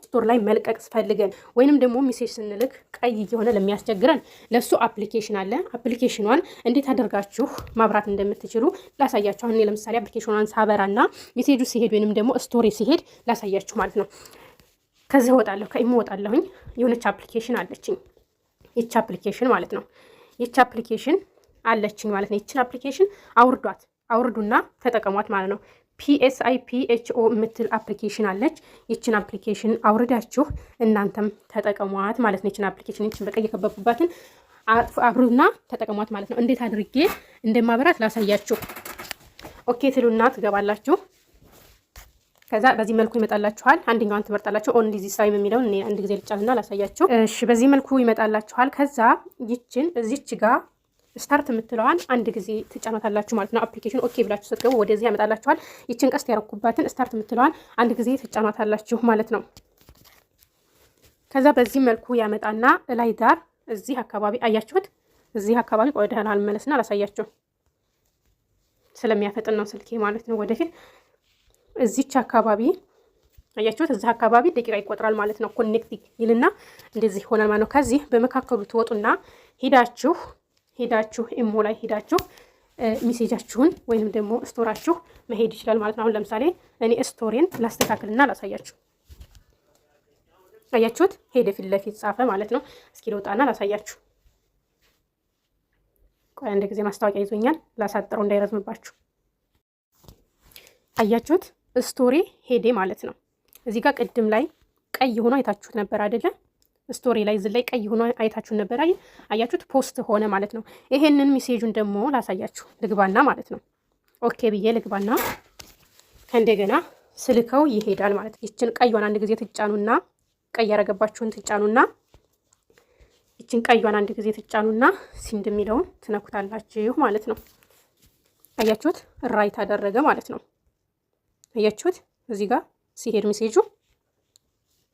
ስቶር ላይ መልቀቅ ፈልገን ወይንም ደግሞ ሜሴጅ ስንልክ ቀይ የሆነ ለሚያስቸግረን ለሱ አፕሊኬሽን አለ። አፕሊኬሽኗን እንዴት አድርጋችሁ ማብራት እንደምትችሉ ላሳያችሁ። አሁን ለምሳሌ አፕሊኬሽኗን ሳበራና ሜሴጁ ሲሄድ ወይንም ደግሞ ስቶሪ ሲሄድ ላሳያችሁ ማለት ነው። ከዚህ እወጣለሁ፣ ከኢሞ እወጣለሁኝ። የሆነች አፕሊኬሽን አለችኝ፣ ይቺ አፕሊኬሽን ማለት ነው። ይቺ አፕሊኬሽን አለችኝ ማለት ነው። ይቺን አፕሊኬሽን አውርዱና ተጠቀሟት ማለት ነው። PSIPHO የምትል አፕሊኬሽን አለች። ይችን አፕሊኬሽን አውርዳችሁ እናንተም ተጠቀሟት ማለት ነው። ይችን አፕሊኬሽን ይችን በቀይ የከበቡባትን አብሩና ተጠቀሟት ማለት ነው። እንዴት አድርጌ እንደማበራት ላሳያችሁ። ኦኬ ትሉና ትገባላችሁ። ከዛ በዚህ መልኩ ይመጣላችኋል። አንደኛዋን ትመርጣላችሁ። ኦን ዲዚ ሳይም የሚለውን እኔ አንድ ጊዜ ልጫንና ላሳያችሁ። እሺ በዚህ መልኩ ይመጣላችኋል። ከዛ ይችን እዚች ጋር ስታርት የምትለዋን አንድ ጊዜ ትጫናታላችሁ ማለት ነው። አፕሊኬሽን ኦኬ ብላችሁ ስትገቡ ወደዚህ ያመጣላችኋል። ይችን ቀስት ያረኩባትን ስታርት የምትለዋን አንድ ጊዜ ትጫናታላችሁ ማለት ነው። ከዛ በዚህ መልኩ ያመጣና ላይ ዳር እዚህ አካባቢ አያችሁት። እዚህ አካባቢ ወደ ኋላ አልመለስና አላሳያችሁ ስለሚያፈጥን ነው ስልኬ ማለት ነው። ወደፊት እዚች አካባቢ አያችሁት። እዚህ አካባቢ ደቂቃ ይቆጥራል ማለት ነው። ኮኔክት ይልና እንደዚህ ሆናል ማለት ነው። ከዚህ በመካከሉ ትወጡና ሄዳችሁ ኢሞ ላይ ሄዳችሁ ሜሴጃችሁን ወይንም ደግሞ ስቶራችሁ መሄድ ይችላል ማለት ነው። አሁን ለምሳሌ እኔ ስቶሪን ላስተካክልና ላሳያችሁ። አያችሁት ሄደ ፊት ለፊት ጻፈ ማለት ነው። እስኪ ልውጣና ላሳያችሁ። ቆይ አንድ ጊዜ ማስታወቂያ ይዞኛል ላሳጥረው እንዳይረዝምባችሁ። አያችሁት ስቶሪ ሄደ ማለት ነው። እዚህ ጋር ቅድም ላይ ቀይ ሆኖ አይታችሁት ነበር አይደለ? ስቶሪ ላይ እዚህ ላይ ቀይ ሆኖ አይታችሁ ነበር። አያችሁት ፖስት ሆነ ማለት ነው። ይሄንን ሜሴጁን ደግሞ ላሳያችሁ። ልግባና ማለት ነው ኦኬ ብዬ ልግባና ከእንደገና ስልከው ይሄዳል ማለት ነው። ይችን ቀይዋን አንድ ጊዜ ትጫኑና ቀይ ያረገባችሁን ትጫኑና ይችን ቀይዋን አንድ ጊዜ ትጫኑና ሲንድ የሚለውን ትነኩታላችሁ ማለት ነው። አያችሁት ራይት አደረገ ማለት ነው። አያችሁት እዚህ ጋር ሲሄድ ሜሴጁ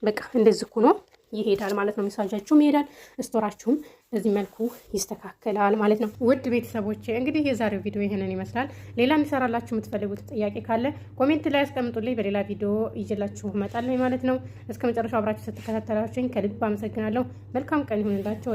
በቃ እንደዚህ ሆኖ ይሄዳል ማለት ነው። ሜሴጃችሁም ይሄዳል፣ ስቶራችሁም በዚህ መልኩ ይስተካከላል ማለት ነው። ውድ ቤተሰቦቼ እንግዲህ የዛሬው ቪዲዮ ይሄንን ይመስላል። ሌላ እንሰራላችሁ የምትፈልጉት ጥያቄ ካለ ኮሜንት ላይ አስቀምጡልኝ። በሌላ ቪዲዮ ይዤላችሁ እመጣለሁ ማለት ነው። እስከ መጨረሻው አብራችሁ ስትከታተላችሁኝ ከልብ አመሰግናለሁ። መልካም ቀን ይሁንላችሁ።